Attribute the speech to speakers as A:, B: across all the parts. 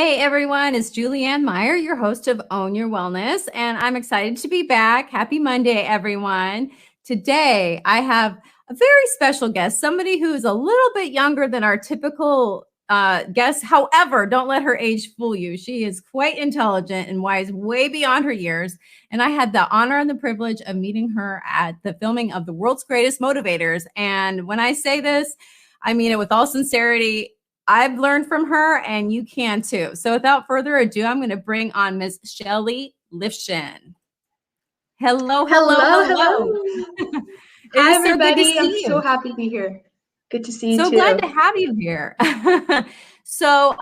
A: Hey everyone, it's Julianne Meyer, your host of Own Your Wellness, and I'm excited to be back. Happy Monday, everyone. Today, I have a very special guest, somebody who's a little bit younger than our typical guest. However, don't let her age fool you. She is quite intelligent and wise, way beyond her years. And I had the honor and the privilege of meeting her at the filming of The World's Greatest Motivators. And when I say this, I mean it with all sincerity. I've learned from her and you can too. So without further ado, I'm going to bring on Ms. Shelly Lifshin. Hello.
B: Hi, everybody. I'm so happy to be here. Good to see you too.
A: So glad to have you here. So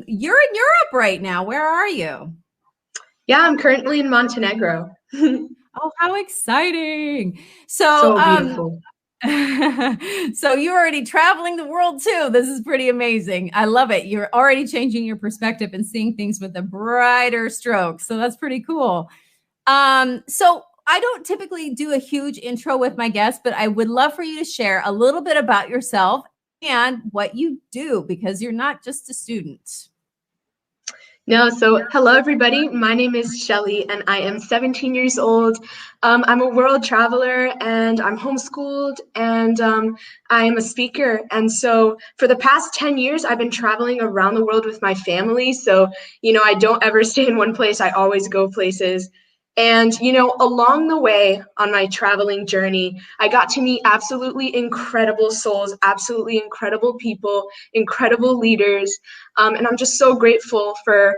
A: you're in Europe right now. Where are you?
B: Yeah, I'm currently in Montenegro.
A: Oh, how exciting. So
B: beautiful.
A: So you're already traveling the world too. This is pretty amazing. I love it. You're already changing your perspective and seeing things with a brighter stroke. So that's pretty cool. So I don't typically do a huge intro with my guests, but I would love for you to share a little bit about yourself and what you do, because you're not just a student.
B: No, so hello, everybody. My name is Shelly, and I am 17 years old. I'm a world traveler, and I'm homeschooled, and I am a speaker. And so for the past 10 years, I've been traveling around the world with my family. So, I don't ever stay in one place. I always go places. And, along the way on my traveling journey, I got to meet absolutely incredible souls, absolutely incredible people, incredible leaders. And I'm just so grateful for,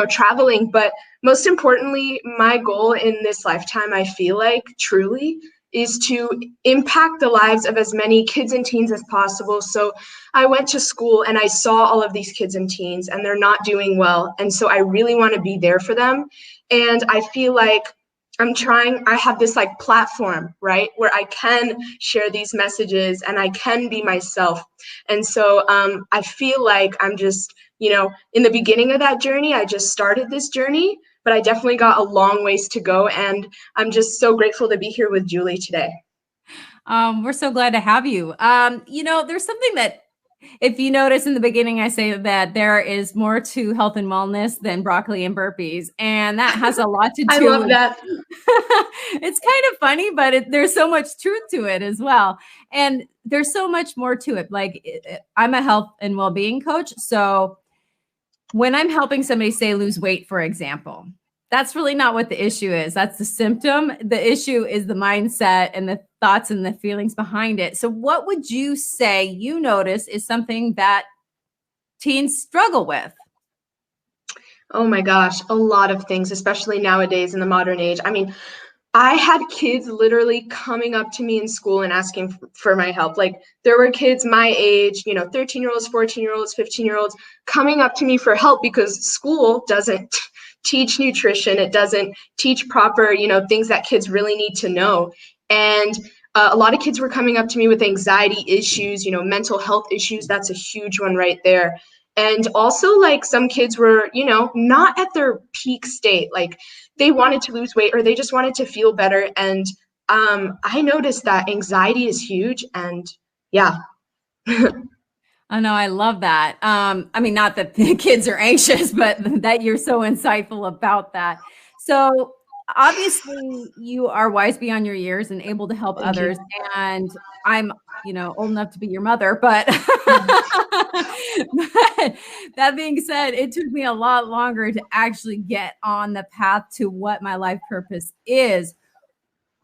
B: traveling. But most importantly, my goal in this lifetime, I feel like truly, is to impact the lives of as many kids and teens as possible. So I went to school and I saw all of these kids and teens and they're not doing well. And so I really want to be there for them. And I feel like I have this like platform, right, where I can share these messages and I can be myself. And so I feel like I'm just, in the beginning of that journey. I just started this journey, but I definitely got a long ways to go. And I'm just so grateful to be here with Julie today.
A: We're so glad to have you. There's something that, if you notice in the beginning, I say that there is more to health and wellness than broccoli and burpees. And that has a lot to do
B: I love that.
A: It's kind of funny, but there's so much truth to it as well. And there's so much more to it. Like I'm a health and well-being coach. So when I'm helping somebody, say, lose weight, for example, that's really not what the issue is. That's the symptom. The issue is the mindset and the thoughts and the feelings behind it. So what would you say you notice is something that teens struggle with?
B: Oh my gosh, a lot of things, especially nowadays in the modern age. I mean, I had kids literally coming up to me in school and asking for my help. Like there were kids my age, 13-year-olds, 14-year-olds, 15-year-olds coming up to me for help because school doesn't teach nutrition. It doesn't teach proper, things that kids really need to know. And a lot of kids were coming up to me with anxiety issues, mental health issues. That's a huge one right there. And also like some kids were, not at their peak state. Like they wanted to lose weight or they just wanted to feel better. And I noticed that anxiety is huge. And yeah.
A: Oh, no, I love that. I mean, not that the kids are anxious, but that you're so insightful about that. So obviously you are wise beyond your years and able to help others. And I'm, old enough to be your mother, but, but that being said, it took me a lot longer to actually get on the path to what my life purpose is.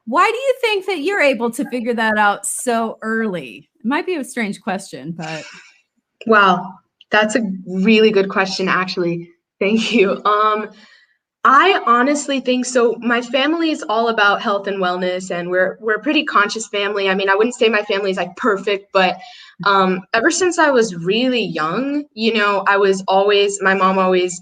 A: Why do you think that you're able to figure that out so early? It might be a strange question, but.
B: Wow, that's a really good question, actually. Thank you. I honestly think so. My family is all about health and wellness, and we're a pretty conscious family. I mean, I wouldn't say my family is like perfect, but ever since I was really young, my mom always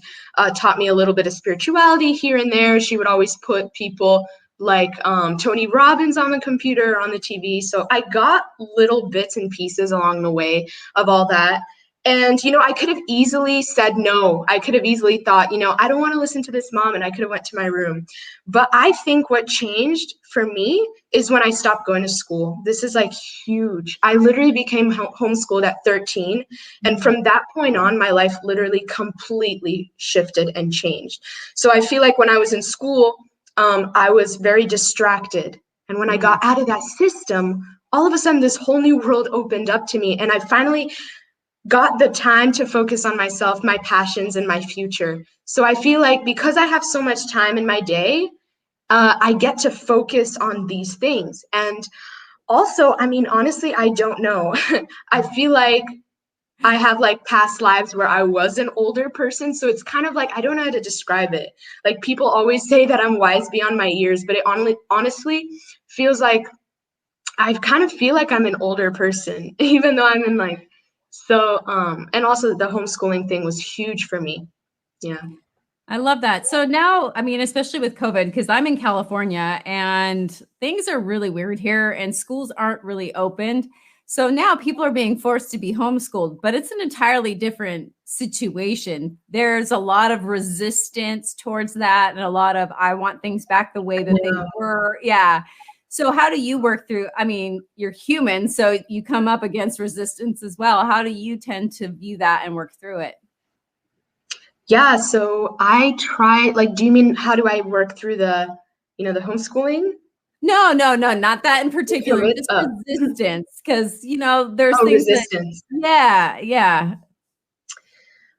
B: taught me a little bit of spirituality here and there. She would always put people like Tony Robbins on the computer, on the TV. So I got little bits and pieces along the way of all that. And, I could have easily said no. I could have easily thought, I don't want to listen to this mom, and I could have went to my room. But I think what changed for me is when I stopped going to school. This is like huge. I literally became homeschooled at 13. And from that point on, my life literally completely shifted and changed. So I feel like when I was in school, I was very distracted. And when I got out of that system, all of a sudden this whole new world opened up to me. And I finally got the time to focus on myself, my passions, and my future. So I feel like because I have so much time in my day, I get to focus on these things. And also, I mean, honestly, I don't know. I feel like I have like past lives where I was an older person. So it's kind of like, I don't know how to describe it. Like people always say that I'm wise beyond my years, but it honestly feels like I kind of feel like I'm an older person, even though I'm in like, so, and also the homeschooling thing was huge for me. Yeah.
A: I love that. So now, I mean, especially with COVID, because I'm in California and things are really weird here and schools aren't really opened. So now people are being forced to be homeschooled, but it's an entirely different situation. There's a lot of resistance towards that and a lot of, I want things back the way that they were. Yeah. So how do you work through, I mean, you're human, so you come up against resistance as well. How do you tend to view that and work through it?
B: Yeah, so I try, like, do you mean how do I work through the homeschooling?
A: No, not that in particular, just resistance, because, there's things
B: Resistance.
A: yeah.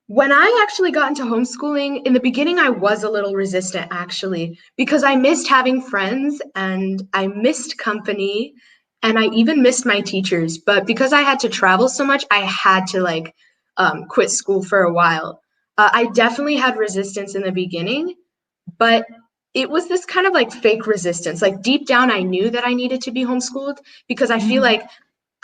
B: When I actually got into homeschooling, in the beginning, I was a little resistant actually, because I missed having friends and I missed company and I even missed my teachers. But because I had to travel so much, I had to quit school for a while. I definitely had resistance in the beginning, but it was this kind of like fake resistance. Like deep down, I knew that I needed to be homeschooled because I feel like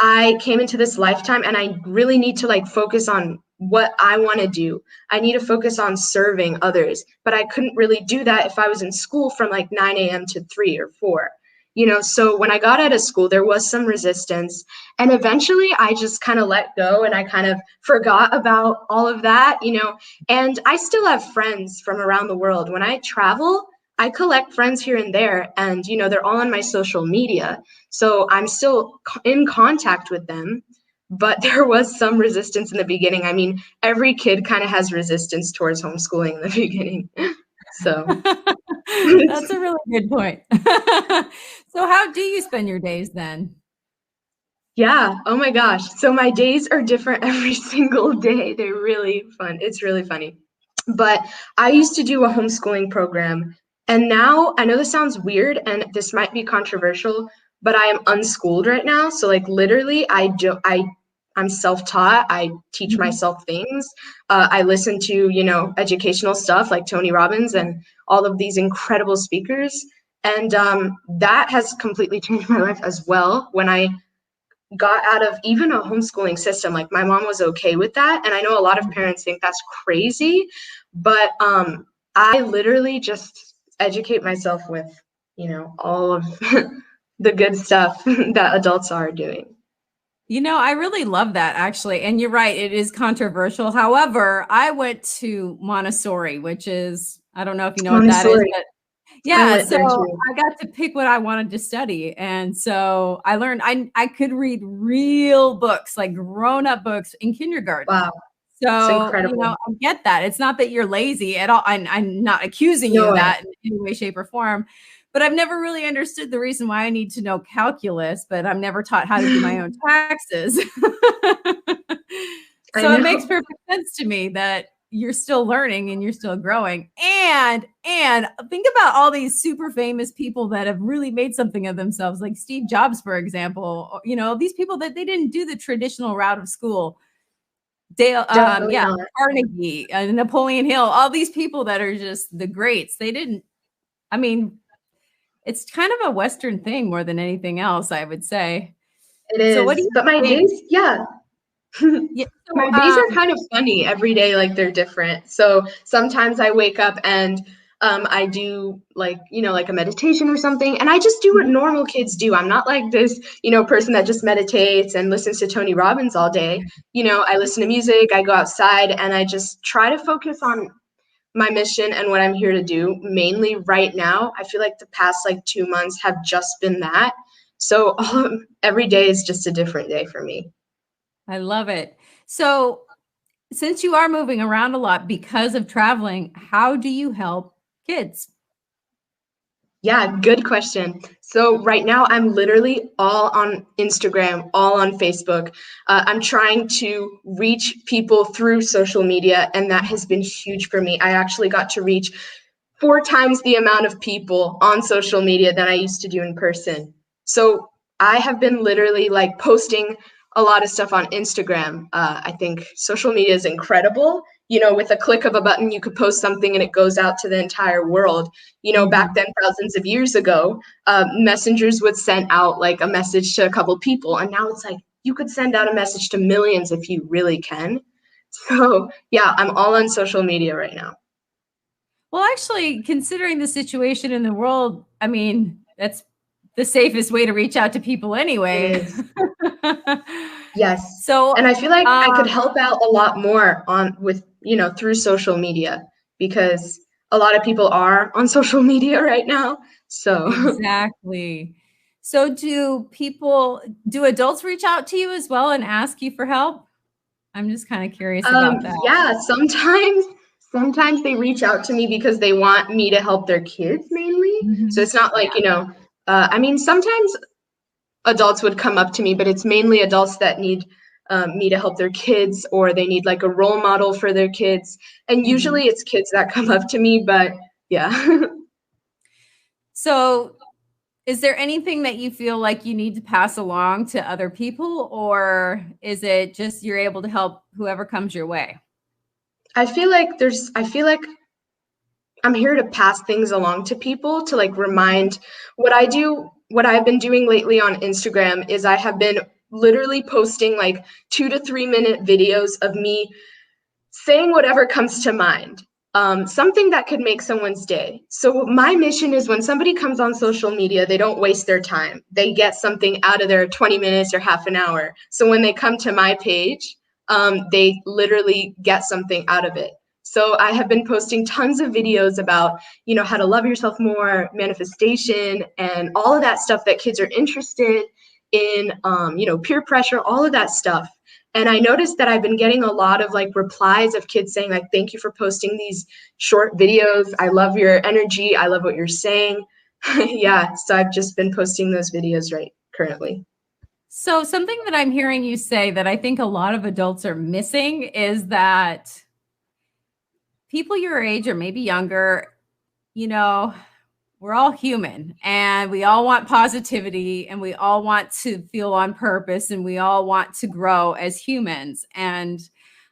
B: I came into this lifetime and I really need to like focus on what I want to do. I need to focus on serving others, but I couldn't really do that if I was in school from like 9 a.m. to 3 or 4. So when I got out of school, there was some resistance. And eventually I just kind of let go and I kind of forgot about all of that, and I still have friends from around the world. When I travel, I collect friends here and there, and, they're all on my social media. So I'm still in contact with them, but there was some resistance in the beginning. I mean, every kid kind of has resistance towards homeschooling in the beginning. So
A: That's a really good point. So how do you spend your days then?
B: yeah. Oh my gosh. So my days are different every single day. They're really fun. It's really funny. But I used to do a homeschooling program. And now I know this sounds weird and this might be controversial, but I am unschooled right now. So like literally I'm self-taught. I teach myself things. I listen to, educational stuff like Tony Robbins and all of these incredible speakers. And that has completely changed my life as well. When I got out of even a homeschooling system, like my mom was okay with that. And I know a lot of parents think that's crazy, but I literally just educate myself with, all of the good stuff that adults are doing.
A: I really love that actually. And you're right, it is controversial. However, I went to Montessori, which is, I don't know if you know what that is, but yeah, so I got to pick what I wanted to study. And so I learned I could read real books, like grown-up books in kindergarten.
B: Wow.
A: So, I get that. It's not that you're lazy at all. I'm not accusing you of that in any way, shape, or form. But I've never really understood the reason why I need to know calculus, but I'm never taught how to do my own taxes. So it makes perfect sense to me that you're still learning and you're still growing. And think about all these super famous people that have really made something of themselves, like Steve Jobs, for example. These people that they didn't do the traditional route of school. Carnegie, Napoleon Hill, all these people that are just the greats. They didn't, I mean, it's kind of a Western thing more than anything else, I would say.
B: It is. So what do you think? Days, yeah. Yeah, so, my days are kind of funny every day, like they're different. So sometimes I wake up and I do like, like a meditation or something. And I just do what normal kids do. I'm not like this, person that just meditates and listens to Tony Robbins all day. I listen to music, I go outside, and I just try to focus on my mission and what I'm here to do. Mainly right now, I feel like the past like 2 months have just been that. So every day is just a different day for me.
A: I love it. So since you are moving around a lot because of traveling, how do you help kids?
B: Yeah, good question. So right now I'm literally all on Instagram, all on Facebook. I'm trying to reach people through social media, and that has been huge for me. I actually got to reach 4 times the amount of people on social media than I used to do in person. So I have been literally like posting a lot of stuff on Instagram. I think social media is incredible. With a click of a button, you could post something and it goes out to the entire world. Back then, thousands of years ago, messengers would send out like a message to a couple people. And now it's like you could send out a message to millions if you really can. So yeah, I'm all on social media right now.
A: Well, actually, considering the situation in the world, I mean, that's the safest way to reach out to people anyway.
B: It is. Yes.
A: So,
B: And I feel like I could help out a lot more through social media, because a lot of people are on social media right now. So
A: exactly. So do adults reach out to you as well and ask you for help? I'm just kind of curious about that.
B: yeah, sometimes they reach out to me because they want me to help their kids mainly. So it's not like, I mean, sometimes adults would come up to me, but it's mainly adults that need me to help their kids, or they need like a role model for their kids. And usually it's kids that come up to me, but yeah.
A: So is there anything that you feel like you need to pass along to other people, or is it just you're able to help whoever comes your way?
B: I feel like I'm here to pass things along to people, to like remind what I've been doing lately on Instagram is I have been literally posting like 2 to 3 minute videos of me saying whatever comes to mind, something that could make someone's day. So my mission is when somebody comes on social media, they don't waste their time. They get something out of their 20 minutes or half an hour. So when they come to my page, they literally get something out of it. So I have been posting tons of videos about, how to love yourself more, manifestation, and all of that stuff that kids are interested in, peer pressure, all of that stuff. And I noticed that I've been getting a lot of like replies of kids saying like, thank you for posting these short videos. I love your energy. I love what you're saying. Yeah. So I've just been posting those videos right currently.
A: So something that I'm hearing you say that I think a lot of adults are missing is that people your age or maybe younger, we're all human and we all want positivity and we all want to feel on purpose and we all want to grow as humans. And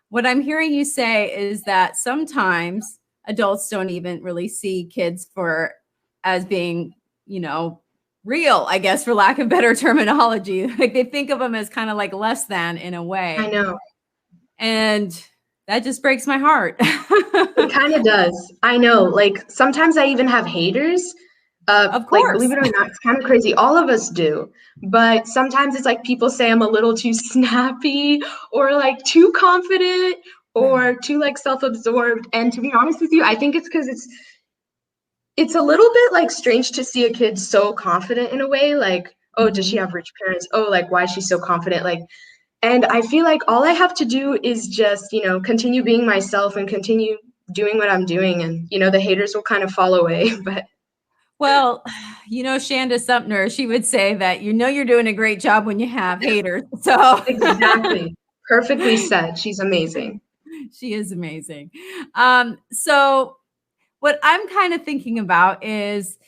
A: what I'm hearing you say is that sometimes adults don't even really see kids as being, real, I guess, for lack of better terminology. Like they think of them as kind of like less than in a way.
B: I know.
A: And that just breaks my heart.
B: It kind of does. I know. Like sometimes I even have haters.
A: Of course.
B: Like, believe it or not, it's kind of crazy. All of us do. But sometimes it's like people say I'm a little too snappy or like too confident or too like self-absorbed. And to be honest with you, I think it's because it's a little bit like strange to see a kid so confident in a way. Like, oh, does she have rich parents? Oh, like, why is she so confident? Like, and I feel like all I have to do is just, continue being myself and continue doing what I'm doing. And, the haters will kind of fall away. But
A: well, Shanda Sumner, she would say that, you're doing a great job when you have haters. So
B: exactly. Perfectly said. She's amazing.
A: She is amazing. So what I'm kind of thinking about is,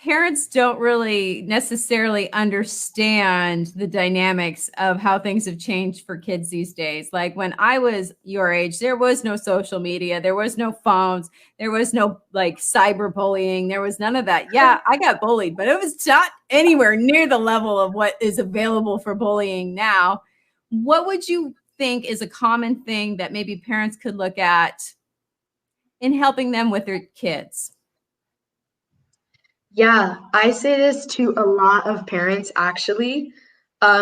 A: parents don't really necessarily understand the dynamics of how things have changed for kids these days. Like when I was your age, there was no social media, there was no phones, there was no like cyberbullying, there was none of that. Yeah, I got bullied, but it was not anywhere near the level of what is available for bullying now. What would you think is a common thing that maybe parents could look at in helping them with their kids?
B: Yeah, I say this to a lot of parents actually.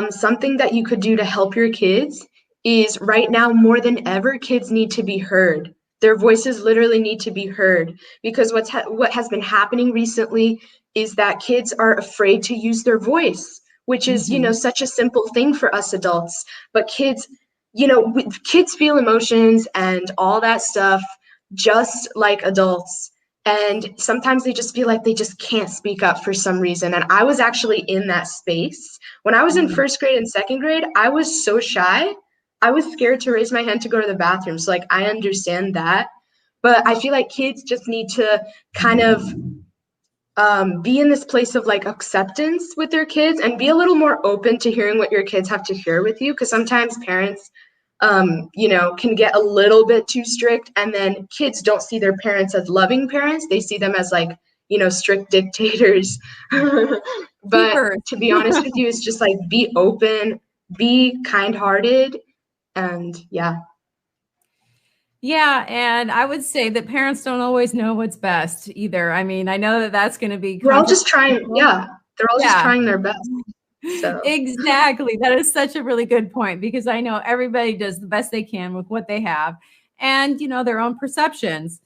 B: Something that you could do to help your kids is right now more than ever, kids need to be heard. Their voices literally need to be heard because what has been happening recently is that kids are afraid to use their voice, which is, such a simple thing for us adults. But kids, kids feel emotions and all that stuff just like adults. And sometimes they just feel like they just can't speak up for some reason. And I was actually in that space. When I was in first grade and second grade, I was so shy. I was scared to raise my hand to go to the bathroom. So, like, I understand that. But I feel like kids just need to kind of be in this place of like acceptance with their kids and be a little more open to hearing what your kids have to share with you. Because sometimes parents can get a little bit too strict, and then kids don't see their parents as loving parents. They see them as like, strict dictators. But to be honest with you, it's just like be open, be kind-hearted, and yeah.
A: Yeah, and I would say that parents don't always know what's best either. I mean, I know that that's going to be
B: We're all just trying, they're all just trying their best. So.
A: Exactly. That is such a really good point because I know everybody does the best they can with what they have and, their own perceptions.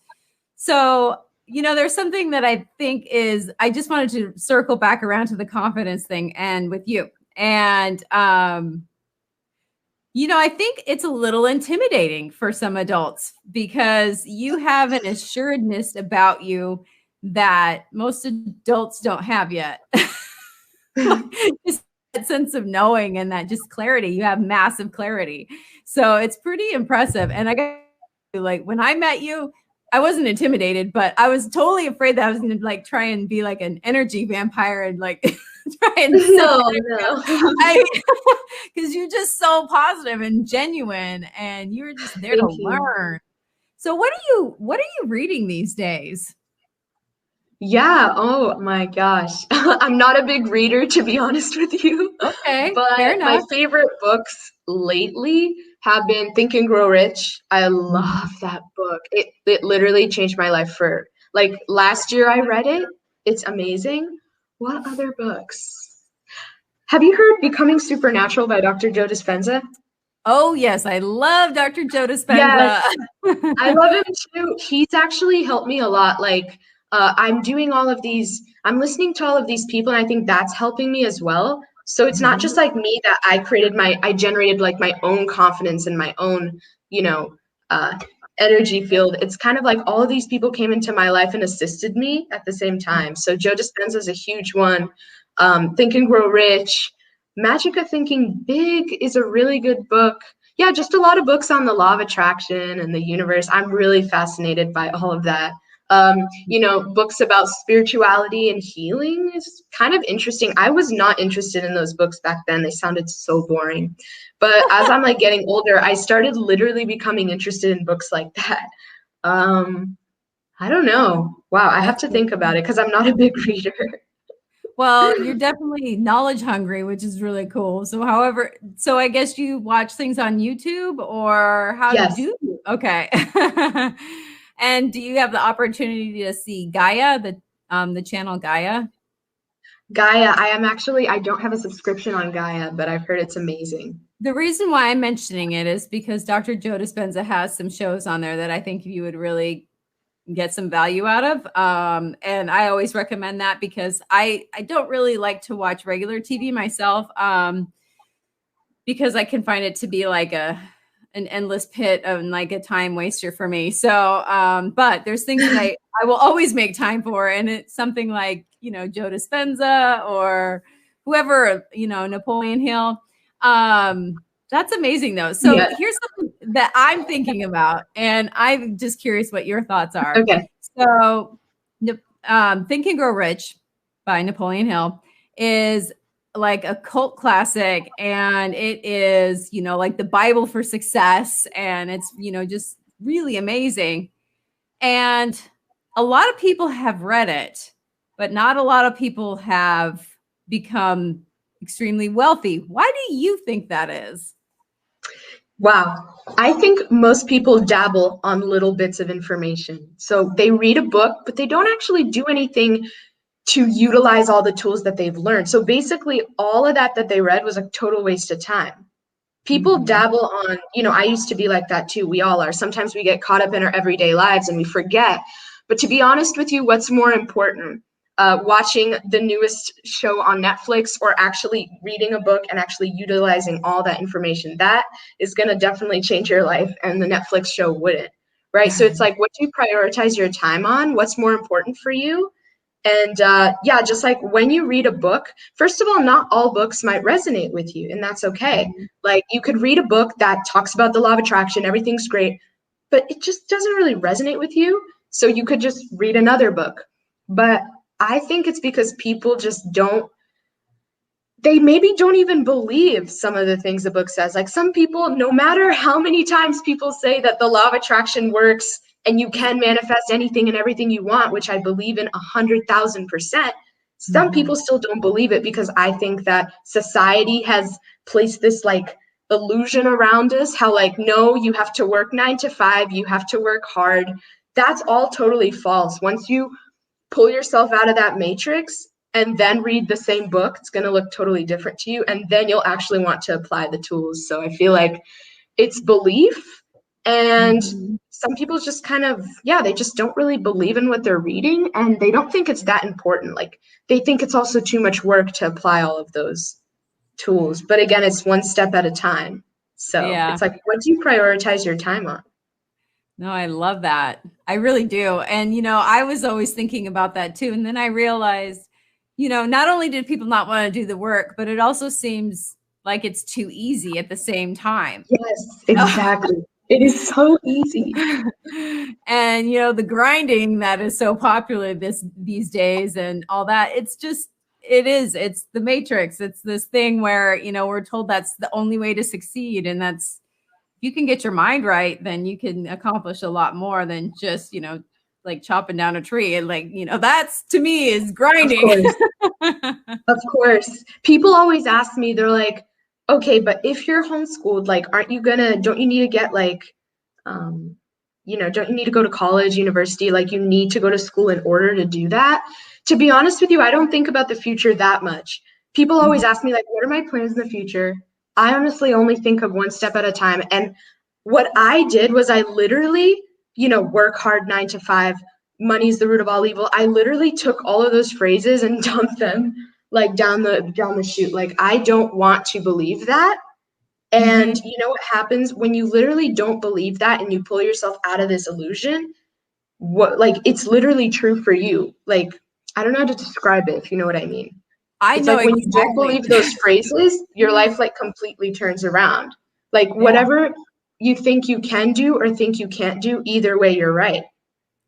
A: So, there's something that I think is, I just wanted to circle back around to the confidence thing and with you. And, I think it's a little intimidating for some adults because you have an assuredness about you that most adults don't have yet. Just that sense of knowing and that just clarity. You have massive clarity. So it's pretty impressive. And I got like when I met you, I wasn't intimidated, but I was totally afraid that I was going to like try and be like an energy vampire and like try and
B: no.
A: Because you're just so positive and genuine and you're just there to learn. So what are you reading these days?
B: Yeah, oh my gosh. I'm not a big reader, to be honest with you.
A: Okay,
B: but
A: fair enough.
B: My favorite books lately have been Think and Grow Rich. I love that book. It literally changed my life for like last year I read it. It's amazing. What other books? Have you heard Becoming Supernatural by Dr. Joe Dispenza?
A: Oh, yes. I love Dr. Joe Dispenza.
B: Yes, I love him too. He's actually helped me a lot. Like, I'm listening to all of these people, and I think that's helping me as well. So it's not just like me that I generated like my own confidence and my own, energy field. It's kind of like all of these people came into my life and assisted me at the same time. So Joe Dispenza is a huge one. Think and Grow Rich. Magic of Thinking Big is a really good book. Yeah, just a lot of books on the law of attraction and the universe. I'm really fascinated by all of that. Books about spirituality and healing is kind of interesting. I was not interested in those books back then. They sounded so boring. But as I'm like getting older, I started literally becoming interested in books like that. I don't know. Wow, I have to think about it because I'm not a big reader.
A: Well, you're definitely knowledge hungry, which is really cool. So I guess you watch things on YouTube or how do you? Okay. And do you have the opportunity to see Gaia, the channel Gaia?
B: Gaia, I don't have a subscription on Gaia, but I've heard it's amazing.
A: The reason why I'm mentioning it is because Dr. Joe Dispenza has some shows on there that I think you would really get some value out of. And I always recommend that because I don't really like to watch regular TV myself because I can find it to be like an endless pit and like a time waster for me. So, but there's things that I will always make time for. And it's something like, Joe Dispenza or whoever, Napoleon Hill. That's amazing though. So here's something that I'm thinking about, and I'm just curious what your thoughts are.
B: Okay.
A: So, Think and Grow Rich by Napoleon Hill is like a cult classic, and it is, like the Bible for success, and it's, just really amazing. And a lot of people have read it, but not a lot of people have become extremely wealthy. Why do you think that is?
B: Wow. I think most people dabble on little bits of information. So they read a book, but they don't actually do anything to utilize all the tools that they've learned. So basically, all of that they read was a total waste of time. People dabble on, I used to be like that too. We all are. Sometimes we get caught up in our everyday lives and we forget. But to be honest with you, what's more important? Watching the newest show on Netflix or actually reading a book and actually utilizing all that information? That is going to definitely change your life, and the Netflix show wouldn't, right? So it's like, what do you prioritize your time on? What's more important for you? And yeah, just like when you read a book, first of all, not all books might resonate with you, and that's okay. Like, you could read a book that talks about the law of attraction, everything's great, but it just doesn't really resonate with you. So you could just read another book. But I think it's because people just they maybe don't even believe some of the things the book says. Like, some people, no matter how many times people say that the law of attraction works and you can manifest anything and everything you want, which I believe in 100,000%, some people still don't believe it, because I think that society has placed this like illusion around us, how like, no, you have to work 9 to 5, you have to work hard. That's all totally false. Once you pull yourself out of that matrix and then read the same book, it's going to look totally different to you. And then you'll actually want to apply the tools. So I feel like it's belief. And some people just kind of, they just don't really believe in what they're reading, and they don't think it's that important. Like, they think it's also too much work to apply all of those tools. But again, it's one step at a time. So it's like, what do you prioritize your time on?
A: No, I love that. I really do. And, I was always thinking about that too. And then I realized, not only did people not want to do the work, but it also seems like it's too easy at the same time.
B: Yes, exactly. It is so easy.
A: And, the grinding that is so popular these days and all that, it's the matrix. It's this thing where, we're told that's the only way to succeed. And that's, if you can get your mind right, then you can accomplish a lot more than just, like chopping down a tree. And like, that's, to me, is grinding.
B: Of course. People always ask me, they're like, okay, but if you're homeschooled, like, don't you need to get like, don't you need to go to college, university? Like, you need to go to school in order to do that? To be honest with you, I don't think about the future that much. People always ask me, like, what are my plans in the future? I honestly only think of one step at a time. And what I did was I literally, work hard 9 to 5, money's the root of all evil. I literally took all of those phrases and dumped them like down the chute. Like, I don't want to believe that. And you know what happens when you literally don't believe that and you pull yourself out of this illusion? It's literally true for you. Like, I don't know how to describe it, if you know what I mean. It's like when you don't believe those phrases, your life like completely turns around. Like, whatever you think you can do or think you can't do, either way, you're right.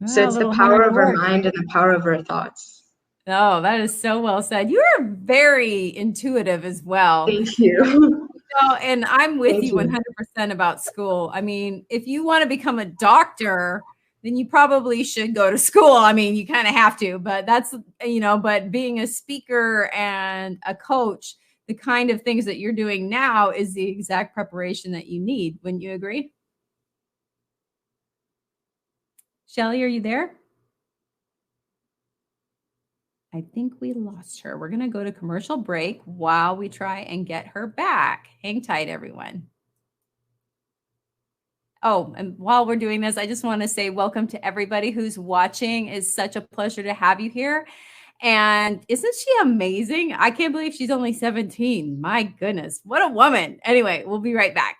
B: So it's the power of our mind and the power of our thoughts.
A: Oh, that is so well said. You are very intuitive as well.
B: Thank you.
A: And I'm with you 100% about school. I mean, if you want to become a doctor, then you probably should go to school. I mean, you kind of have to, but that's, but being a speaker and a coach, the kind of things that you're doing now is the exact preparation that you need. Wouldn't you agree? Shelly, are you there? I think we lost her. We're going to go to commercial break while we try and get her back. Hang tight, everyone. Oh, and while we're doing this, I just want to say welcome to everybody who's watching. It's such a pleasure to have you here. And isn't she amazing? I can't believe she's only 17. My goodness, what a woman. Anyway, we'll be right back.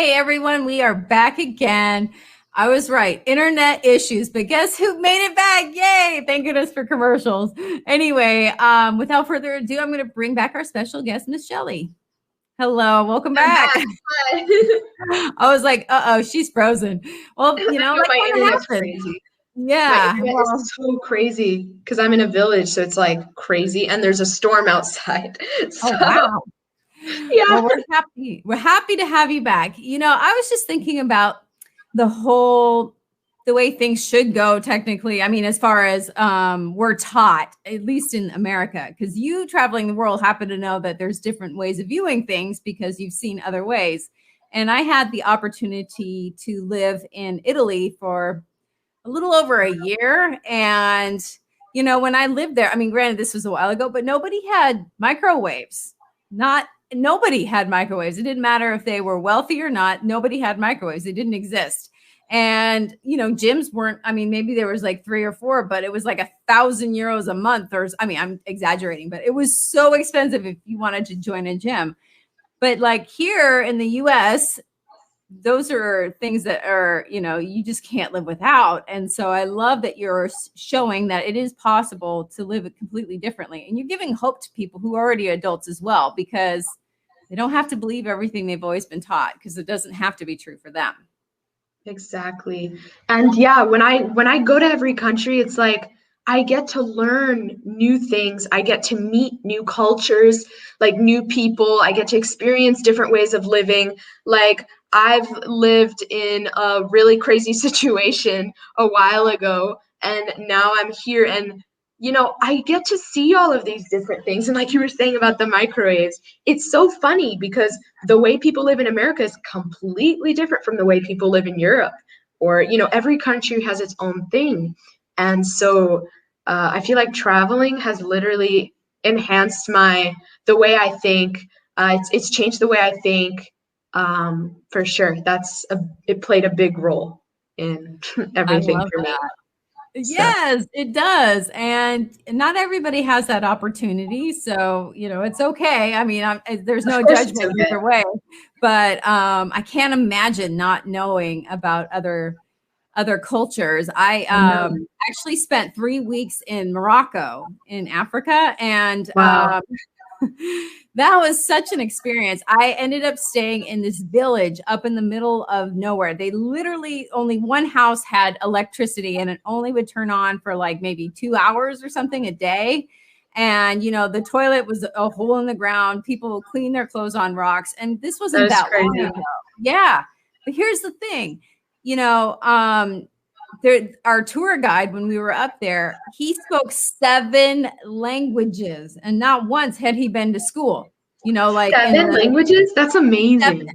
A: Hey everyone, we are back again. I was right, internet issues, but guess who made it back? Yay! Thank goodness for commercials. Anyway, without further ado, I'm going to bring back our special guest, Miss Shelly. Hello, welcome back.
B: Hi.
A: I was like, uh-oh, she's frozen. Well, you know, like
B: my internet's
A: happened.
B: crazy.
A: Yeah.
B: My internet is so crazy because I'm in a village, so it's like crazy, and there's a storm outside. So,
A: Oh wow.
B: yeah.
A: Well, we're happy to have you back. You know, I was just thinking about the way things should go technically. I mean, as far as we're taught, at least in America, because you traveling the world happen to know that there's different ways of viewing things because you've seen other ways. And I had the opportunity to live in Italy for a little over a year. And, you know, when I lived there, I mean, granted, this was a while ago, but nobody had microwaves. Nobody had microwaves. It didn't matter if they were wealthy or not. Nobody had microwaves. They didn't exist. And, you know, gyms weren't, I mean, maybe there was like 3 or 4, but it was like €1,000 a month or, I mean, I'm exaggerating, but it was so expensive if you wanted to join a gym. But like here in the US, those are things that are, you know, you just can't live without. And so I love that you're showing that it is possible to live it completely differently. And you're giving hope to people who are already adults as well, because they don't have to believe everything they've always been taught, because it doesn't have to be true for them.
B: Exactly. And yeah, when I go to every country, it's like I get to learn new things. I get to meet new cultures, like new people. I get to experience different ways of living. Like I've lived in a really crazy situation a while ago, and now I'm here, and you know, I get to see all of these different things. And like you were saying about the microwaves, it's so funny because the way people live in America is completely different from the way people live in Europe, or, you know, every country has its own thing. And so I feel like traveling has literally enhanced the way I think. It's changed the way I think, for sure. It played a big role in everything for me.
A: Yes, it does. And not everybody has that opportunity. So, you know, it's okay. I mean, there's no judgment either way. But I can't imagine not knowing about other cultures. I actually spent 3 weeks in Morocco in Africa. And
B: Wow.
A: that was such an experience. I ended up staying in this village up in the middle of nowhere. They literally only one house had electricity, and it only would turn on for like maybe 2 hours or something a day. And, you know, the toilet was a hole in the ground. People clean their clothes on rocks. And this wasn't that long ago. Yeah. But here's the thing, you know, our tour guide, when we were up there, he spoke 7 languages, and not once had he been to school. You know, like
B: 7 languages? That's amazing.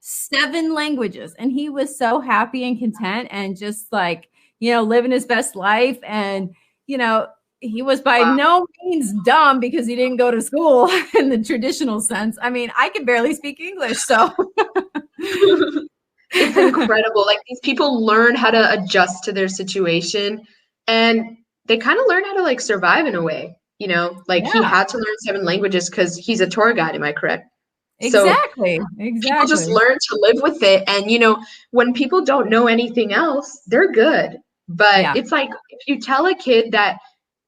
A: 7 languages. And he was so happy and content and just like, you know, living his best life. And, you know, he was by no means dumb because he didn't go to school in the traditional sense. I mean, I could barely speak English, so.
B: It's incredible. Like these people learn how to adjust to their situation, and they kind of learn how to like survive in a way, you know, like he had to learn 7 languages because he's a tour guide. Am I correct?
A: Exactly.
B: So people just learn to live with it. And, you know, when people don't know anything else, they're good. But it's like, if you tell a kid that,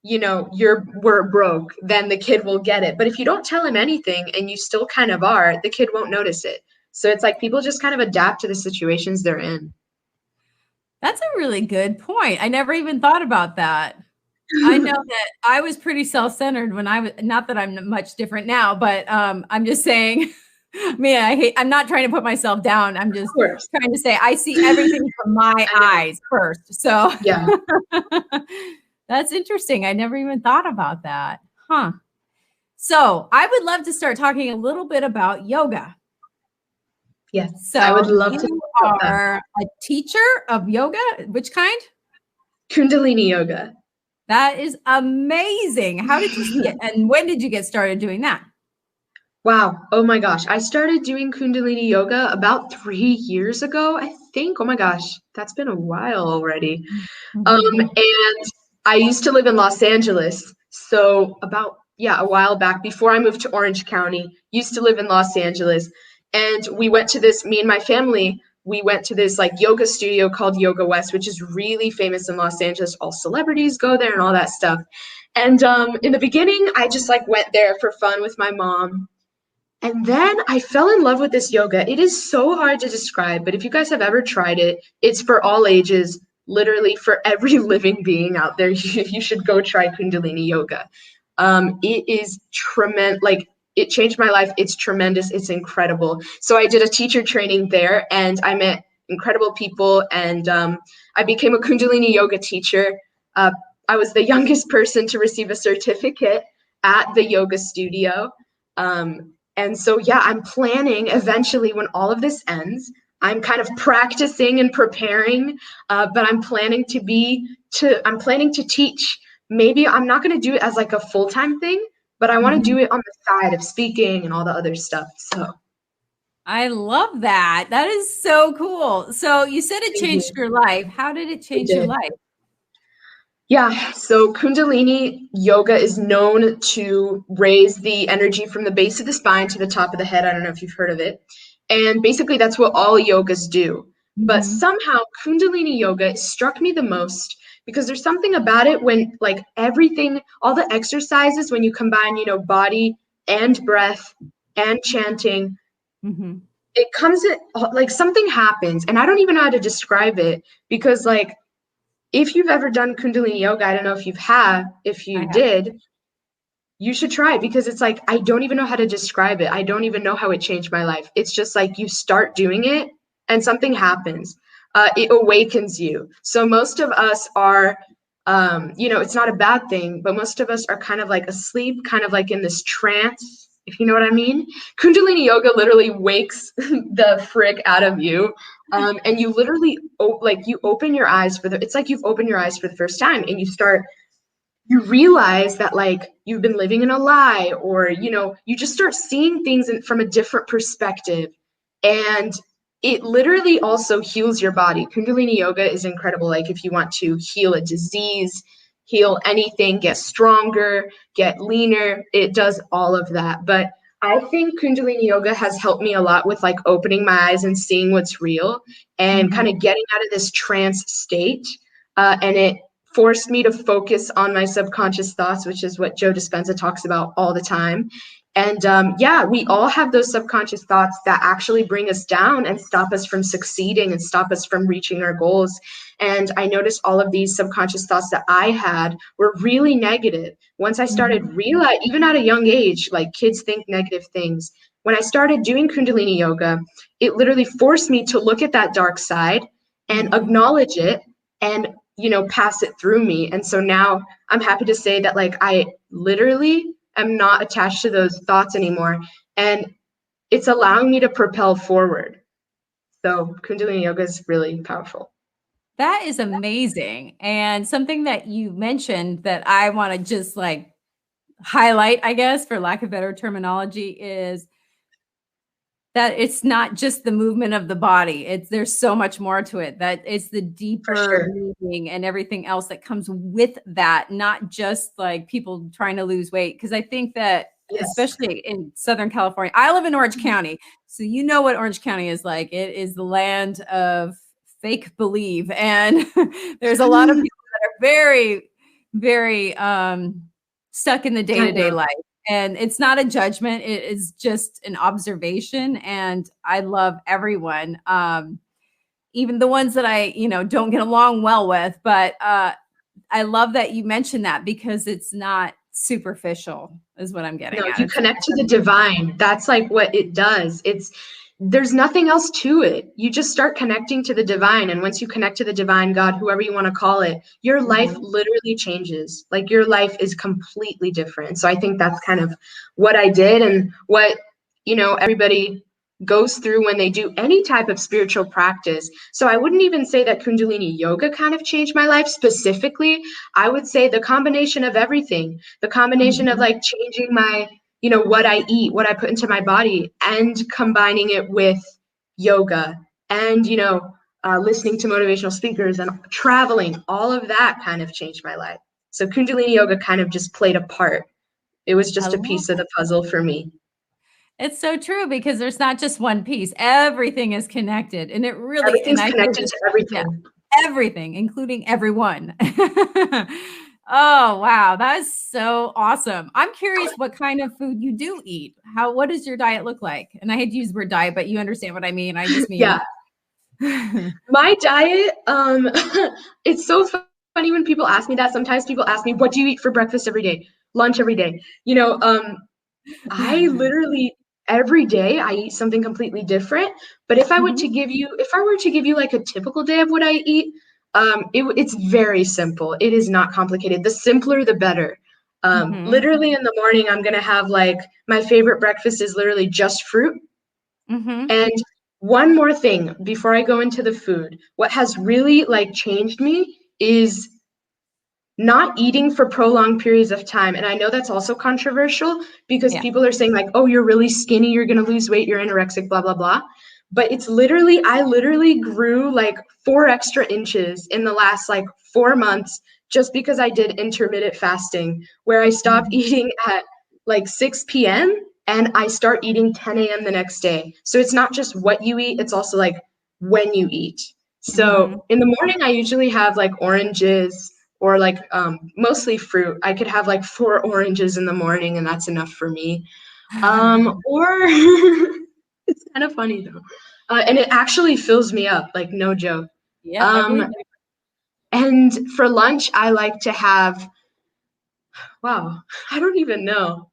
B: you know, we're broke, then the kid will get it. But if you don't tell him anything and you still kind of are, the kid won't notice it. So it's like people just kind of adapt to the situations they're in.
A: That's a really good point. I never even thought about that. I know that I was pretty self-centered when I was, not that I'm much different now, but I'm just saying, I'm not trying to put myself down. I'm just trying to say I see everything from my eyes first. So
B: yeah,
A: that's interesting. I never even thought about that. Huh. So I would love to start talking a little bit about yoga.
B: Yes,
A: so
B: I would love to.
A: You are a teacher of yoga. Which kind?
B: Kundalini Yoga.
A: That is amazing. How did you get, and when did you get started doing that?
B: Wow. Oh my gosh. I started doing Kundalini Yoga about 3 years ago, I think. Oh my gosh. That's been a while already. And I used to live in Los Angeles. So a while back, before I moved to Orange County, used to live in Los Angeles. And we went to this, me and my family, we went to this like yoga studio called Yoga West, which is really famous in Los Angeles. All celebrities go there and all that stuff. And in the beginning, I just like went there for fun with my mom. And then I fell in love with this yoga. It is so hard to describe, but if you guys have ever tried it, it's for all ages, literally for every living being out there. You should go try Kundalini Yoga. It is tremendous. Like, it changed my life. It's tremendous. It's incredible. So I did a teacher training there, and I met incredible people, and I became a Kundalini Yoga teacher. I was the youngest person to receive a certificate at the yoga studio. And so, yeah, I'm planning eventually, when all of this ends, I'm kind of practicing and preparing, but I'm planning to teach. Maybe I'm not going to do it as like a full-time thing, but I want to do it on the side of speaking and all the other stuff. So
A: I love that. That is so cool. So you said it changed your life. How did it change your life?
B: Yeah, so Kundalini Yoga is known to raise the energy from the base of the spine to the top of the head. I don't know if you've heard of it. And basically, that's what all yogas do. But somehow, Kundalini Yoga struck me the most because there's something about it when, like, everything, all the exercises, when you combine, body and breath and chanting, it comes in, like, something happens. And I don't even know how to describe it because, like, if you've ever done Kundalini Yoga, I don't know if you did, you should try it because it's like, I don't even know how to describe it. I don't even know how it changed my life. It's just like you start doing it and something happens. It awakens you. So most of us are, it's not a bad thing, but most of us are kind of like asleep, kind of like in this trance, if you know what I mean. Kundalini Yoga literally wakes the frick out of you. And you literally, you open your eyes it's like you've opened your eyes for the first time, and you realize that, like, you've been living in a lie, or, you just start seeing things from a different perspective. And it literally also heals your body. Kundalini Yoga is incredible. Like, if you want to heal a disease, heal anything, get stronger, get leaner, it does all of that. But I think Kundalini Yoga has helped me a lot with, like, opening my eyes and seeing what's real and kind of getting out of this trance state. And it forced me to focus on my subconscious thoughts, which is what Joe Dispenza talks about all the time. And we all have those subconscious thoughts that actually bring us down and stop us from succeeding and stop us from reaching our goals. And I noticed all of these subconscious thoughts that I had were really negative. Once I started realizing, even at a young age, like, kids think negative things. When I started doing Kundalini Yoga, it literally forced me to look at that dark side and acknowledge it and, pass it through me. And so now I'm happy to say that, like, I literally am not attached to those thoughts anymore. And it's allowing me to propel forward. So Kundalini Yoga is really powerful.
A: That is amazing. And something that you mentioned that I want to just like highlight, I guess, for lack of better terminology, is that it's not just the movement of the body. There's so much more to it. That it's the deeper meaning and everything else that comes with that, not just like people trying to lose weight. Because I think that, especially in Southern California, I live in Orange County. So you know what Orange County is like. It is the land of fake believe. And there's a lot of people that are very, very stuck in the day-to-day life. And it's not a judgment. It is just an observation. And I love everyone, even the ones that I, don't get along well with. But I love that you mentioned that because it's not superficial is what I'm getting at.
B: You connect to the divine. That's like what it does. There's nothing else to it. You just start connecting to the divine. And once you connect to the divine, God, whoever you want to call it, your life literally changes. Like, your life is completely different. So I think that's kind of what I did and what, everybody goes through when they do any type of spiritual practice. So I wouldn't even say that Kundalini Yoga kind of changed my life specifically. I would say the combination of everything, the combination of, like, changing my, what I eat, what I put into my body, and combining it with yoga and, listening to motivational speakers and traveling, all of that kind of changed my life. So Kundalini Yoga kind of just played a part. It was just a piece of the puzzle for me.
A: It's so true because there's not just one piece. Everything is connected. And it really, and
B: Everything's
A: I feel
B: connected
A: this,
B: to
A: yeah,
B: everything.
A: everything, including everyone. Oh, wow. That is so awesome. I'm curious what kind of food you do eat. What does your diet look like? And I hate to use the word diet, but you understand what I mean. I just mean,
B: Yeah. My diet, it's so funny when people ask me that. Sometimes people ask me, what do you eat for breakfast every day? Lunch every day? I literally every day I eat something completely different. But if I were to
A: Mhm,
B: give you, like a typical day of what I eat, it's very simple. It is not complicated. The simpler, the better.
A: mhm,
B: Literally in the morning, I'm gonna have like my favorite breakfast is literally just fruit.
A: mhm,
B: And one more thing before I go into the food, what has really like changed me is not eating for prolonged periods of time. And I know that's also controversial because
A: yeah.
B: people are saying like, oh, you're really skinny, you're going to lose weight, you're anorexic, blah, blah, blah. But it's literally, I literally grew like 4 extra inches in the last like 4 months just because I did intermittent fasting, where I stopped
A: Mhm,
B: eating at like 6 p.m. and I start eating 10 a.m. the next day. So it's not just what you eat, it's also like when you eat.
A: mhm.
B: So in the morning, I usually have like oranges or like mostly fruit. I could have like 4 oranges in the morning, and that's enough for me. Or it's kind of funny though, and it actually fills me up, like no joke.
A: Yep, I believe
B: Um,
A: it.
B: and for lunch, I like to have, wow, I don't even know.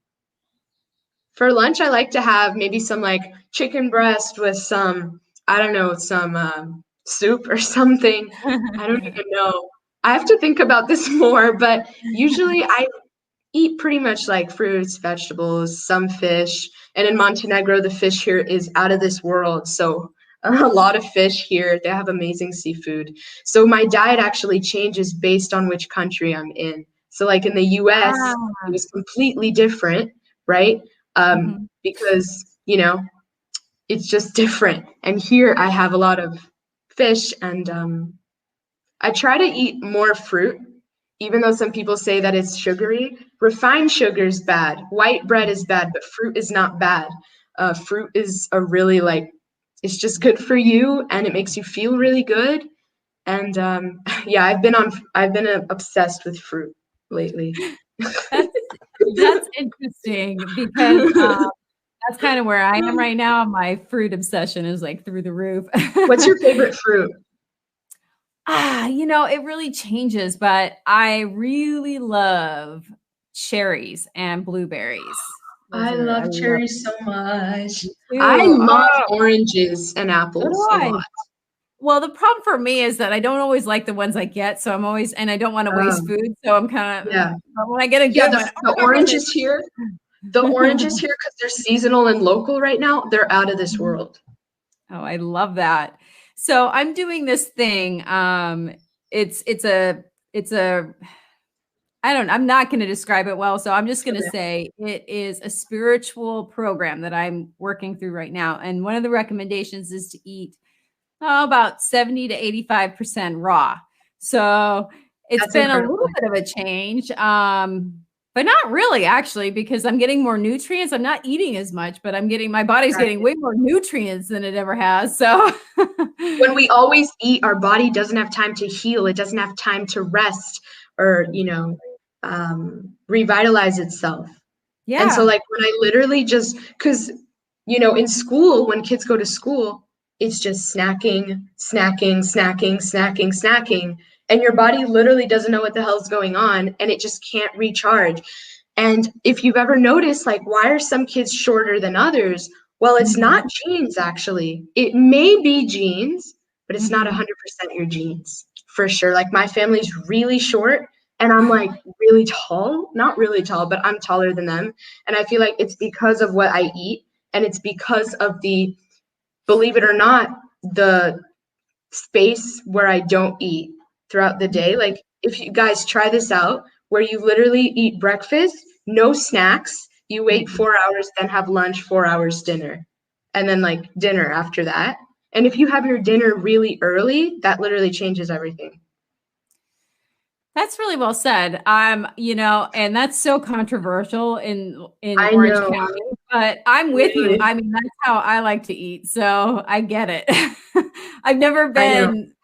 B: For lunch, I like to have maybe some like chicken breast with some, I don't know, some soup or something. I don't even know. I have to think about this more, but usually I eat pretty much like fruits, vegetables, some fish. And in Montenegro, the fish here is out of this world. So a lot of fish here. They have amazing seafood. So my diet actually changes based on which country I'm in. So like in the US, it
A: Ah,
B: was completely different, right?
A: mhm.
B: Because, it's just different. And here I have a lot of fish and I try to eat more fruit, even though some people say that it's sugary. Refined sugar is bad. White bread is bad, but fruit is not bad. Fruit is a really like, it's just good for you, and it makes you feel really good. And yeah, I've been obsessed with fruit lately.
A: That's that's interesting because that's kind of where I am right now. My fruit obsession is like through the roof.
B: What's your favorite fruit?
A: It really changes, but I really love cherries and blueberries.
B: I
A: I
B: love
A: love
B: cherries so much.
A: them
B: I
A: too.
B: love
A: Oh,
B: oranges and
A: so do
B: apples a
A: I.
B: lot.
A: Well, the problem for me is that I don't always like the ones I get, so I'm always, and I don't want to waste
B: Um,
A: food, so I'm kind of,
B: yeah.
A: but when I get a
B: Yeah,
A: good one,
B: the
A: oh, where is
B: oranges here, the oranges
A: it?
B: here, because they're seasonal and local right now, they're out of this
A: Mhm.
B: world.
A: Oh, I love that. So I'm doing this thing. It's a I don't I'm not going to describe it well, so I'm just going to
B: Okay.
A: say it is a spiritual program that I'm working through right now. And one of the recommendations is to eat about 70 to 85% raw. So it's
B: That's
A: been a
B: incredible.
A: little bit of a change. But not really actually, because I'm getting more nutrients. I'm not eating as much, but my body's getting
B: Right.
A: way more nutrients than it ever has. So
B: When we always eat, our body doesn't have time to heal. It doesn't have time to rest or, revitalize itself. And so,
A: yeah.
B: like, when I literally just, because, in school, when kids go to school, it's just snacking, snacking, snacking, snacking, snacking. And your body literally doesn't know what the hell's going on, and it just can't recharge. And if you've ever noticed, like, why are some kids shorter than others? Well, it's
A: Mhm,
B: not genes, actually. It may be genes, but it's not
A: mhm.
B: 100% your genes for sure. Like, my family's really short, and I'm like really tall, not really tall, but I'm taller than them. And I feel like it's because of what I eat, and it's because of believe it or not, the space where I don't eat throughout the day. Like, if you guys try this out, where you literally eat breakfast, no snacks, you wait
A: Mhm.
B: 4 hours, then have lunch, 4 hours dinner, and then like dinner after that. And if you have your dinner really early, that literally changes everything.
A: That's really well said. And that's so controversial in
B: I
A: Orange
B: know.
A: County. But I'm with you.
B: Really.
A: I mean, that's how I like to eat, so I get it. I've never
B: I know.
A: been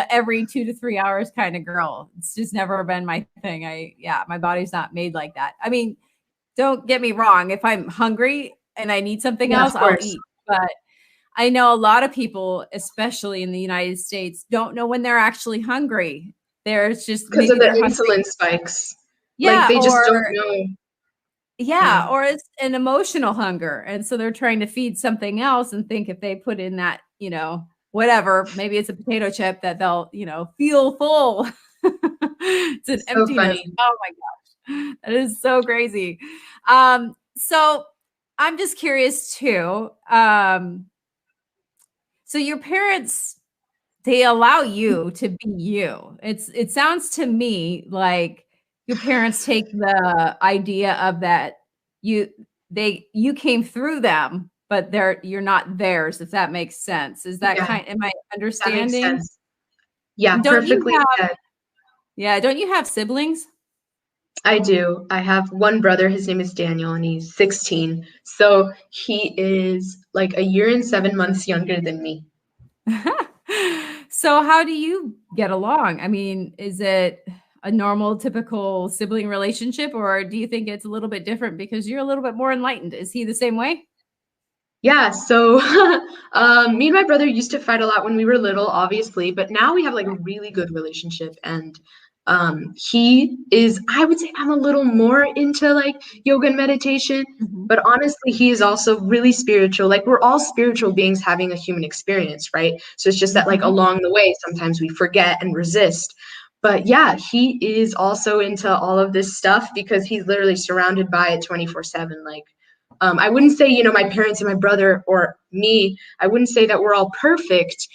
A: every 2 to 3 hours kind of girl. It's just never been my thing. My body's not made like that. I mean, don't get me wrong. If I'm hungry and I need something
B: Yeah, of
A: else, I'll
B: course.
A: eat. But I know a lot of people, especially in the United States, don't know when they're actually hungry. There's just
B: Because of
A: maybe
B: the
A: they're hungry.
B: insulin spikes. Like
A: Yeah,
B: they just don't know. Yeah.
A: or it's an emotional hunger. And so they're trying to feed something else and think if they put in that, whatever, maybe it's a potato chip that they'll, feel full. It's an
B: So
A: emptiness.
B: funny.
A: Oh my gosh. That is so crazy. So I'm just curious too. So your parents, they allow you to be you. It sounds to me like your parents take the idea of that you you came through them, but you're not theirs, if that makes sense. Is that
B: Yeah,
A: am I
B: that makes
A: understanding?
B: sense. Yeah,
A: And
B: perfectly said.
A: don't you have siblings?
B: I do. I have one brother. His name is Daniel, and he's 16. So he is like a year and 7 months younger than me.
A: So how do you get along? I mean, is it a normal, typical sibling relationship, or do you think it's a little bit different because you're a little bit more enlightened? Is he the same way?
B: Yeah, so me and my brother used to fight a lot when we were little, obviously, but now we have like a really good relationship. And he is, I would say I'm a little more into like yoga and meditation,
A: Mhm.
B: but honestly, he is also really spiritual. Like we're all spiritual beings having a human experience, right? So it's just that like
A: Mhm.
B: along the way, sometimes we forget and resist. But yeah, he is also into all of this stuff because he's literally surrounded by it 24/7. Like I wouldn't say, my parents and my brother or me, I wouldn't say that we're all perfect.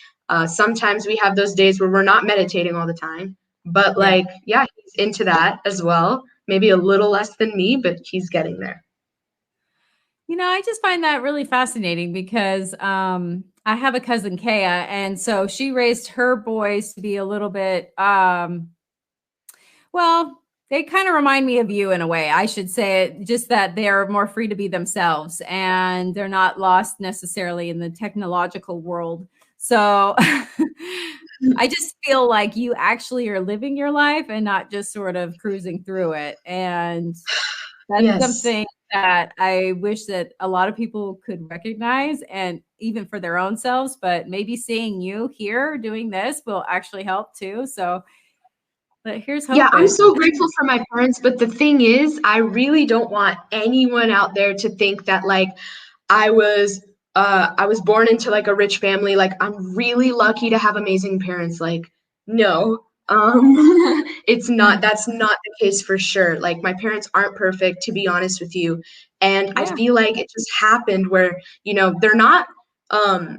B: Sometimes we have those days where we're not meditating all the time. But
A: Yeah.
B: like, yeah, he's into that as well. Maybe a little less than me, but he's getting there.
A: I just find that really fascinating because I have a cousin Kaya, and so she raised her boys to be a little bit well, they kind of remind me of you in a way. I should say it, just that they're more free to be themselves and they're not lost necessarily in the technological world. So I just feel like you actually are living your life and not just sort of cruising through it. And that's
B: Yes.
A: something that I wish that a lot of people could recognize and even for their own selves, but maybe seeing you here doing this will actually help too. So, but here's
B: Yeah, I'm
A: hoping.
B: so grateful for my parents, but the thing is, I really don't want anyone out there to think that like I was I was born into like a rich family. Like I'm really lucky to have amazing parents. Like no. It's not that's not the case for sure. Like my parents aren't perfect to be honest with you. And I
A: Yeah.
B: feel like it just happened where, they're not um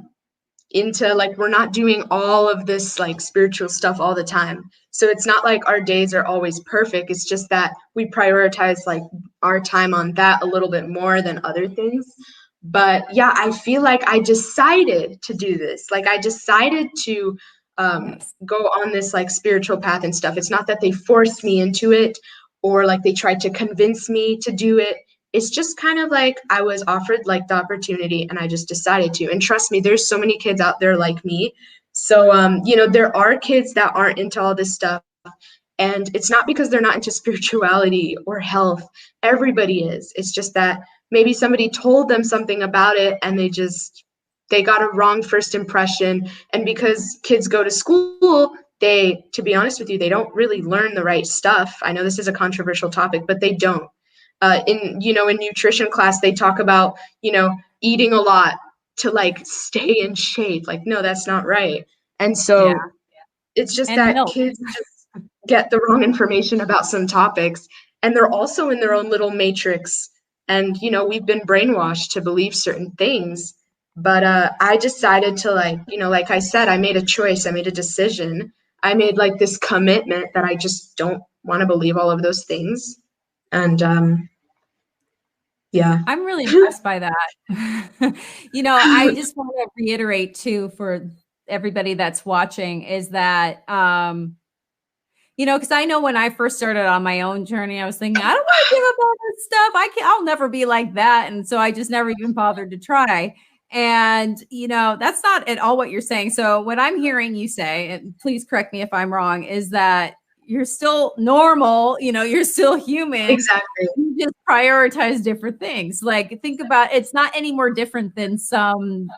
B: into like we're not doing all of this like spiritual stuff all the time. So it's not like our days are always perfect. It's just that we prioritize like our time on that a little bit more than other things. But yeah, I feel like I decided to do this. Like I decided to
A: Yes.
B: go on this like spiritual path and stuff. It's not that they forced me into it or like they tried to convince me to do it. It's just kind of like I was offered like the opportunity and I just decided to. And trust me, there's so many kids out there like me. So there are kids that aren't into all this stuff. And it's not because they're not into spirituality or health. Everybody is. It's just that maybe somebody told them something about it and they got a wrong first impression. And because kids go to school, to be honest with you, they don't really learn the right stuff. I know this is a controversial topic, but they don't. In nutrition class, they talk about, eating a lot to like stay in shape. Like, no, that's not right. And
A: Yeah.
B: so it's just
A: And
B: that
A: milk.
B: kids just get the wrong information about some topics, and they're also in their own little matrix. And we've been brainwashed to believe certain things. But I decided to like I said, I made a choice. I made a decision. I made like this commitment that I just don't want to believe all of those things. And yeah.
A: I'm really impressed by that. I just want to reiterate too for everybody that's watching is that Because I know when I first started on my own journey, I was thinking, I don't want to give up all this stuff. I'll never be like that. And so I just never even bothered to try. And, that's not at all what you're saying. So what I'm hearing you say, and please correct me if I'm wrong, is that you're still normal, you're still human.
B: Exactly.
A: You just prioritize different things. Like, think about, it's not any more different than some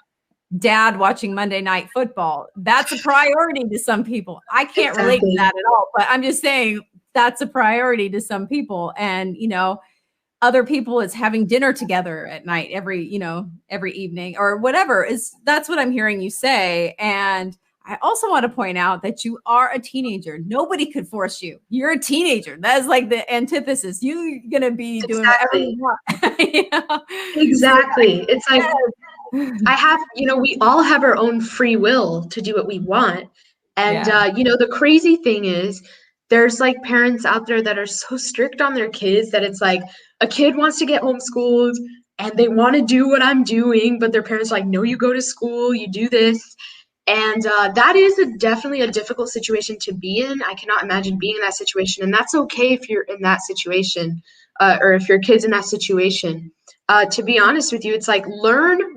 A: dad watching Monday Night Football. That's a priority to some people. I can't relate to that at all, but I'm just saying that's a priority to some people. And, other people is having dinner together at night every evening or whatever. That's what I'm hearing you say. And I also want to point out that you are a teenager. Nobody could force you. You're a teenager. That is like the antithesis. You're going to be doing whatever you want.
B: Exactly. It's like, we all have our own free will to do what we want. And, the crazy thing is there's like parents out there that are so strict on their kids that it's like a kid wants to get homeschooled and they want to do what I'm doing, but their parents are like, no, you go to school, you do this. And that is definitely a difficult situation to be in. I cannot imagine being in that situation. And that's okay if you're in that situation or if your kid's in that situation. To be honest with you, it's like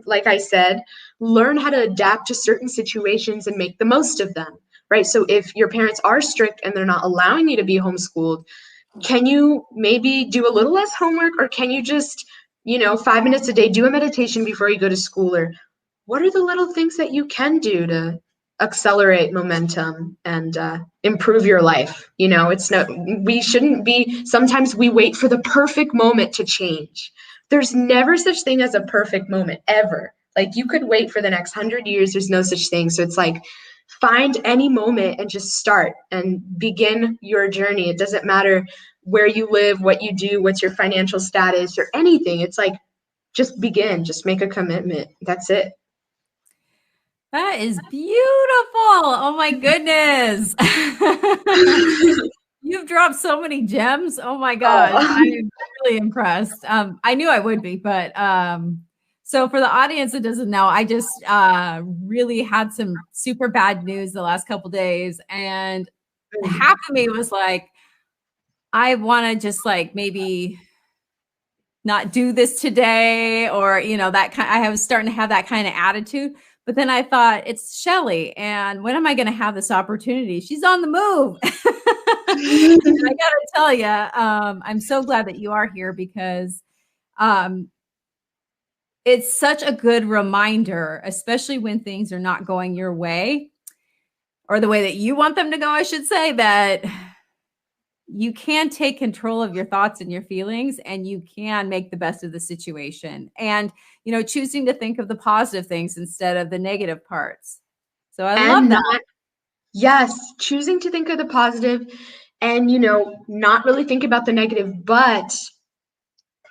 B: like I said, learn how to adapt to certain situations and make the most of them, right? So if your parents are strict and they're not allowing you to be homeschooled, can you maybe do a little less homework, or can you just, 5 minutes a day, do a meditation before you go to school? Or what are the little things that you can do to accelerate momentum and improve your life? We shouldn't be, sometimes we wait for the perfect moment to change. There's never such thing as a perfect moment, ever. Like, you could wait for the next 100 years. There's no such thing. So it's like, find any moment and just start and begin your journey. It doesn't matter where you live, what you do, what's your financial status or anything. It's like, just begin, just make a commitment. That's it.
A: That is beautiful. Oh my goodness. You've dropped so many gems. Oh my gosh. I'm really impressed. I knew I would be, but so for the audience that doesn't know, I just really had some super bad news the last couple days, and half of me was like, I want to just like maybe not do this today, or that kind. I was starting to have that kind of attitude. But then I thought, it's Shelly, and when am I going to have this opportunity? She's on the move. I got to tell you, I'm so glad that you are here, because it's such a good reminder, especially when things are not going your way, or the way that you want them to go, I should say, that you can take control of your thoughts and your feelings, and you can make the best of the situation. And, choosing to think of the positive things instead of the negative parts. So I love that.
B: Yes, choosing to think of the positive and, not really think about the negative, but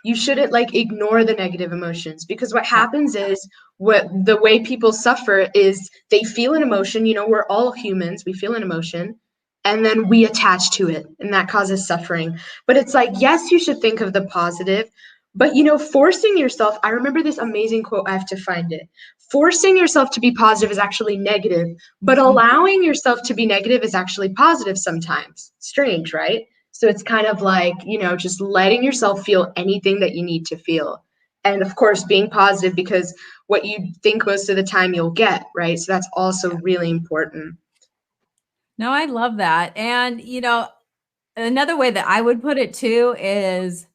B: you shouldn't like ignore the negative emotions, because what happens is the way people suffer is they feel an emotion. We're all humans. We feel an emotion and then we attach to it, and that causes suffering. But it's like, yes, you should think of the positive, but forcing yourself. I remember this amazing quote. I have to find it. Forcing yourself to be positive is actually negative, but allowing yourself to be negative is actually positive sometimes. Strange, right? So it's kind of like, just letting yourself feel anything that you need to feel. And of course, being positive, because what you think most of the time you'll get, right? So that's also really important.
A: No, I love that. And, another way that I would put it too is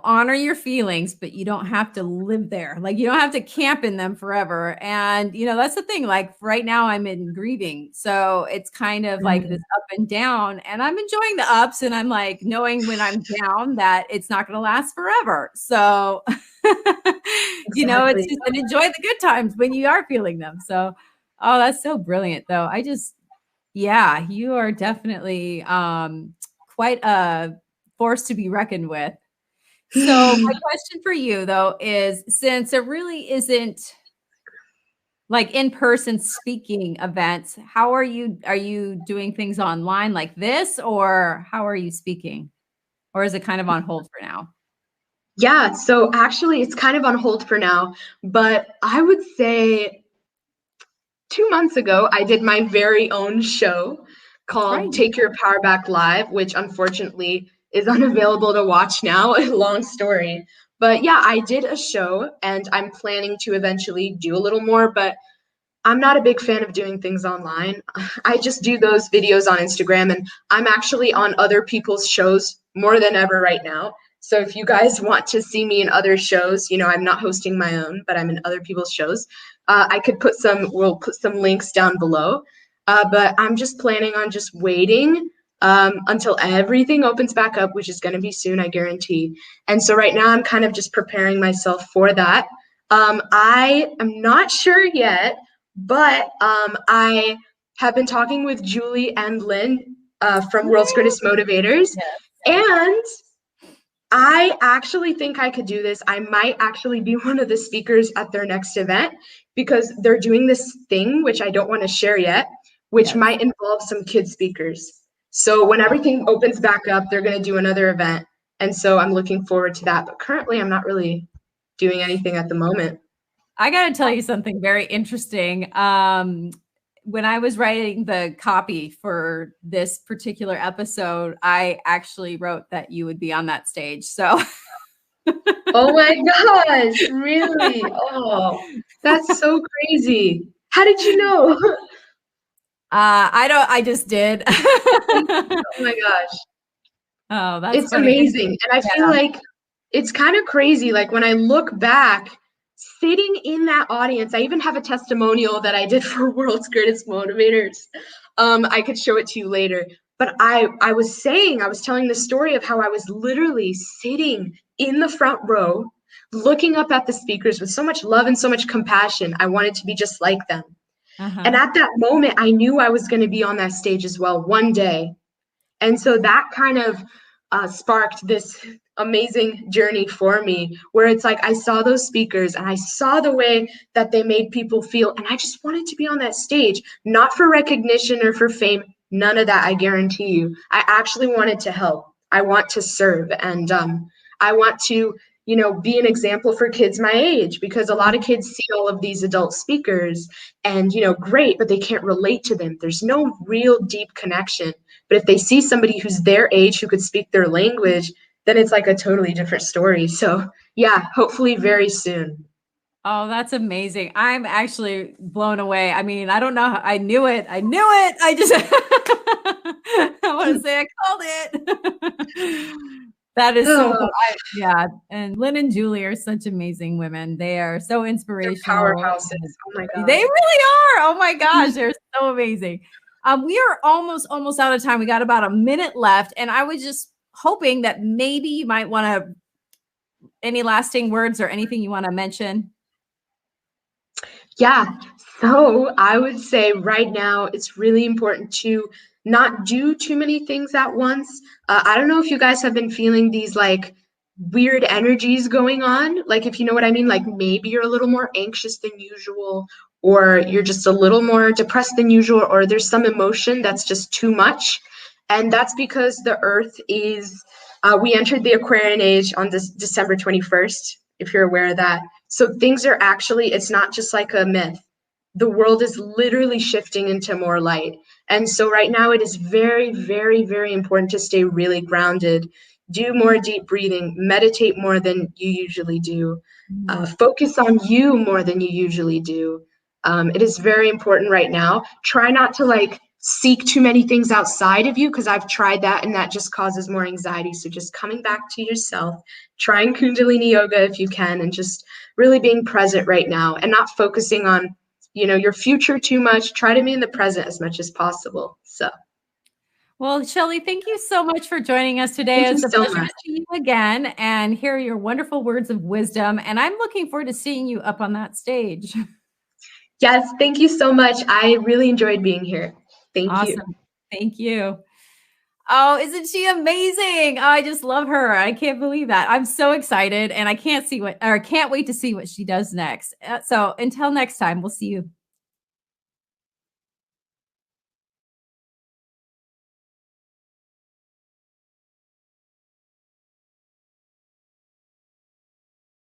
A: honor your feelings, but you don't have to live there. Like, you don't have to camp in them forever. And, that's the thing. Like, right now I'm in grieving. So it's kind of like this up and down, and I'm enjoying the ups, and I'm like knowing when I'm down that it's not going to last forever. So, it's just, and enjoy the good times when you are feeling them. So, oh, that's so brilliant though. You are definitely quite a force to be reckoned with. So my question for you though is, since it really isn't like in-person speaking events, how are you doing things online like this, or how are you speaking? Or is it kind of on hold for now?
B: Yeah, so actually it's kind of on hold for now, but I would say 2 months ago, I did my very own show called Take Your Power Back Live, which unfortunately is unavailable to watch now. Long story. But yeah, I did a show and I'm planning to eventually do a little more, but I'm not a big fan of doing things online. I just do those videos on Instagram, and I'm actually on other people's shows more than ever right now. So if you guys want to see me in other shows, you know, I'm not hosting my own, but I'm in other people's shows. We'll put some links down below. But I'm just planning on just waiting until everything opens back up, which is going to be soon, I guarantee. And so right now I'm kind of just preparing myself for that. I am not sure yet, but I have been talking with Julie and Lynn from World's Greatest Motivators, and I actually think I could do this. I might actually be one of the speakers at their next event because they're doing this thing, which I don't want to share yet, which might involve some kid speakers. So when everything opens back up, they're going to do another event. And so I'm looking forward to that. But currently, I'm not really doing anything at the moment.
A: I got to tell you something very interesting. When I was writing the copy for this particular episode, I actually wrote that you would be on that stage. So,
B: oh my gosh, really? Oh, that's so crazy. How did you know?
A: I just did.
B: Oh my gosh.
A: Oh, that's
B: it's
A: funny.
B: Amazing. And I feel like it's kind of crazy. Like when I look back, sitting in that audience, I even have a testimonial that I did for World's Greatest Motivators. I could show it to you later. But I was telling the story of how I was literally sitting in the front row, looking up at the speakers with so much love and so much compassion. I wanted to be just like them. And at that moment, I knew I was going to be on that stage as well one day. And so that kind of sparked this amazing journey for me, where it's like I saw those speakers and I saw the way that they made people feel, and I just wanted to be on that stage, not for recognition or for fame, none of that, I guarantee you. I actually wanted to help. I want to serve, and I want to, you know, be an example for kids my age, because a lot of kids see all of these adult speakers and, you know, great, but they can't relate to them. There's no real deep connection. But if they see somebody who's their age who could speak their language, then it's like a totally different story. So yeah, hopefully very soon.
A: Oh, that's amazing. I'm actually blown away. I mean, I don't know. I knew it. I just, I want to say I called it. That is so cool. Yeah. And Lynn and Julie are such amazing women. They are so inspirational.
B: They're powerhouses. Oh my God.
A: They really are. Oh my gosh. They're so amazing. We are almost out of time. We got about a minute left. And I was just hoping that maybe you might want to, any lasting words or anything you want to mention?
B: Yeah. So I would say right now, it's really important to not do too many things at once. I don't know if you guys have been feeling these like weird energies going on. Like, if you know what I mean, like maybe you're a little more anxious than usual, or you're just a little more depressed than usual, or there's some emotion that's just too much. And that's because the earth is, we entered the Aquarian age on this December 21st, if you're aware of that. So things are actually, it's not just like a myth. The world is literally shifting into more light. And so right now it is very, very, very important to stay really grounded, do more deep breathing, meditate more than you usually do, focus on you more than you usually do. It is very important right now. Try not to like seek too many things outside of you, because I've tried that and that just causes more anxiety. So just coming back to yourself, trying Kundalini Yoga if you can, and just really being present right now and not focusing on, you know, your future too much. Try to be in the present as much as possible. So.
A: Well, Shelly, thank you so much for joining us today. It's a pleasure to see you again and hear your wonderful words of wisdom. And I'm looking forward to seeing you up on that stage.
B: Yes, thank you so much. I really enjoyed being here. Thank you.
A: Thank you. Oh, isn't she amazing? Oh, I just love her. I can't believe that. I'm so excited, and I can't wait to see what she does next. So until next time, we'll see you.